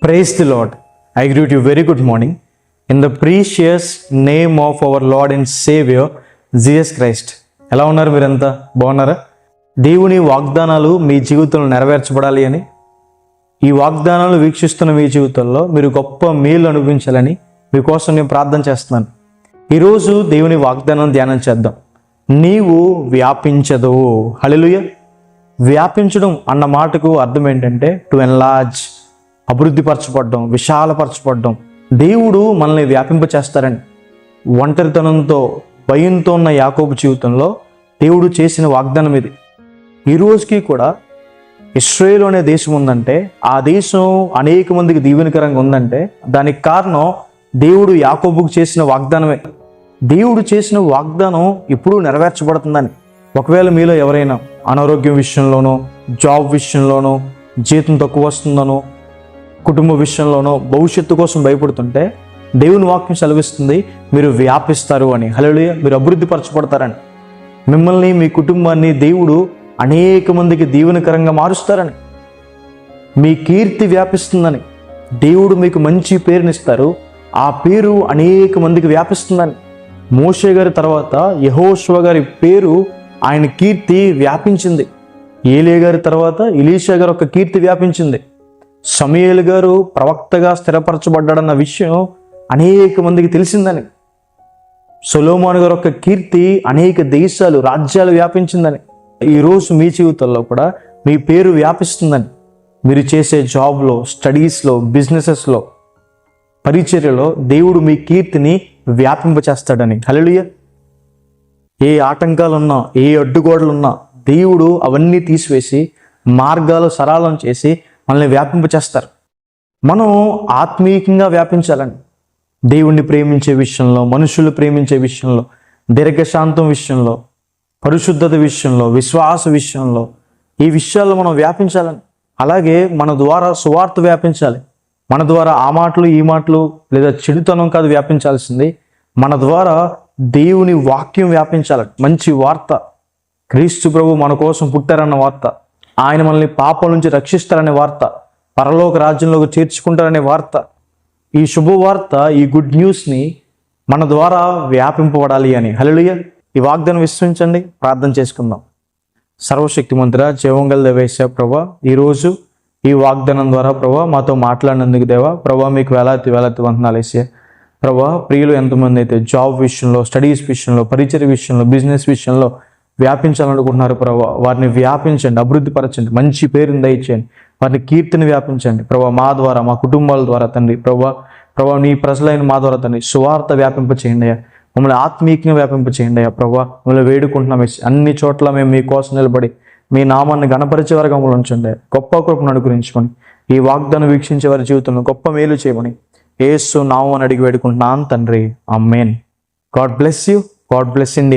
Praise the Lord. I greet you very good morning in the precious name of our Lord and Savior Jesus Christ. ఎలా ఉన్నారు మీరంతా? బాగున్నారా? దేవుని వాగ్దానాలు మీ జీవితంలో నెరవేర్చబడాలి అని, ఈ వాగ్దానాలు వీక్షిస్తున్న మీ జీవితంలో మీరు గొప్ప మేలు అనుభవించాలని మీకోసం నేను ప్రార్థన చేస్తున్నాను. ఈరోజు దేవుని వాగ్దానం ధ్యానం చేద్దాం. నీవు వ్యాపించదు. హల్లెలూయా. వ్యాపించడం అన్న మాటకు అర్థం ఏంటంటే టు ఎన్లార్జ్, అభివృద్ధిపరచబడడం, విశాలపరచబడడం. దేవుడు మనల్ని వ్యాపింపచేస్తారని ఒంటరితనంతో భయంతో ఉన్న యాకోబు జీవితంలో దేవుడు చేసిన వాగ్దానం ఇది. ఈ రోజుకి కూడా ఇశ్రాయేలు అనే దేశం ఉందంటే, ఆ దేశం అనేక మందికి దీవెనకరంగా ఉందంటే దానికి కారణం దేవుడు యాకోబుకు చేసిన వాగ్దానమే. దేవుడు చేసిన వాగ్దానం ఇప్పుడు నెరవేర్చబడుతుందని. ఒకవేళ మీలో ఎవరైనా అనారోగ్యం విషయంలోనో, జాబ్ విషయంలోనో, జీతం తక్కువ వస్తుందనో, కుటుంబ విషయంలోనో, భవిష్యత్తు కోసం భయపడుతుంటే దేవుని వాక్యం సెలవిస్తుంది మీరు వ్యాపిస్తారు అని. హల్లెలూయా. మీరు అభివృద్ధి పరచబడతారని, మిమ్మల్ని మీ కుటుంబాన్ని దేవుడు అనేక మందికి దీవెనకరంగా మారుస్తారని, మీ కీర్తి వ్యాపిస్తుందని, దేవుడు మీకు మంచి పేరునిస్తారు, ఆ పేరు అనేక మందికి వ్యాపిస్తుందని. మోషే గారి తర్వాత యెహోషువ గారి పేరు, ఆయన కీర్తి వ్యాపించింది. ఏలియా గారి తర్వాత ఎలీషా గారు ఒక కీర్తి వ్యాపించింది. సమూయేలు గారు ప్రవక్తగా స్థిరపరచబడ్డాడన్న విషయం అనేక మందికి తెలిసిందని. సొలొమోను గారు ఒక కీర్తి అనేక దేశాలు, రాజ్యాలు వ్యాపించిందని. ఈరోజు మీ జీవితంలో కూడా మీ పేరు వ్యాపిస్తుందని. మీరు చేసే జాబ్లో, స్టడీస్లో, బిజినెసెస్లో, పరిచర్యలో దేవుడు మీ కీర్తిని వ్యాపింపచేస్తాడని. హల్లెలూయా. ఏ ఆటంకాలున్నా, ఏ అడ్డుగోడలున్నా దేవుడు అవన్నీ తీసివేసి మార్గాలు సరళం చేసి మనల్ని వ్యాపింపచేస్తారు. మనం ఆత్మీయంగా వ్యాపించాలని, దేవుణ్ణి ప్రేమించే విషయంలో, మనుషులు ప్రేమించే విషయంలో, దీర్ఘశాంతం విషయంలో, పరిశుద్ధత విషయంలో, విశ్వాస విషయంలో, ఈ విషయాల్లో మనం వ్యాపించాలని. అలాగే మన ద్వారా సువార్త వ్యాపించాలి. మన ద్వారా ఆ మాటలు ఈ మాటలు లేదా చెడుతనం కాదు వ్యాపించాల్సింది, మన ద్వారా దేవుని వాక్యం వ్యాపించాలని. మంచి వార్త, క్రీస్తు ప్రభు మన కోసం పుట్టారన్న వార్త, ఆయన మనల్ని పాపం నుంచి రక్షిస్తారనే వార్త, పరలోక రాజ్యంలోకి చేర్చుకుంటారనే వార్త, ఈ శుభవార్త, ఈ గుడ్ న్యూస్ని మన ద్వారా వ్యాపింపబడాలి అని. హల్లెలూయా. ఈ వాగ్దానం విశ్వసించండి. ప్రార్థన చేసుకుందాం. సర్వశక్తిమంతుడా, జీవంగల దేవేశ ప్రభా, ఈరోజు ఈ వాగ్దానం ద్వారా ప్రభా మాతో మాట్లాడినందుకు దేవా ప్రభా మీకు వేలాది వందనాలు వేసే ప్రభా. ప్రియులు ఎంతమంది అయితే జాబ్ విషయంలో, స్టడీస్ విషయంలో, పరిచర్య విషయంలో, బిజినెస్ విషయంలో వ్యాపించాలనుకుంటున్నారు ప్రభా, వారిని వ్యాపించండి, అభివృద్ధి పరచండి, మంచి పేరుని దయచేయండి, వారిని కీర్తిని వ్యాపించండి ప్రభా. మా ద్వారా, మా కుటుంబాల ద్వారా తండ్రి ప్రభా నీ ప్రజలైన మా ద్వారా తండ్రి సువార్త వ్యాపింప చేయండి అయ్యా. మమ్మల్ని ఆత్మీయంగా వ్యాపింప చేయండి అయ్యా ప్రభా. మమ్మల్ని వేడుకుంటున్నాం, అన్ని చోట్ల మేము మీకోసం నిలబడి మీ నామాన్ని గణపరిచే వరకు మమ్మల్ని ఉంచండి. గొప్ప కృపను అనుగ్రహించుకొని ఈ వాగ్దానం వీక్షించే వారి జీవితంలో గొప్ప మేలు చేయమని యేసు నామమున అడిగి వేడుకుంటున్నాను తండ్రి. Amen. God bless you. God bless India.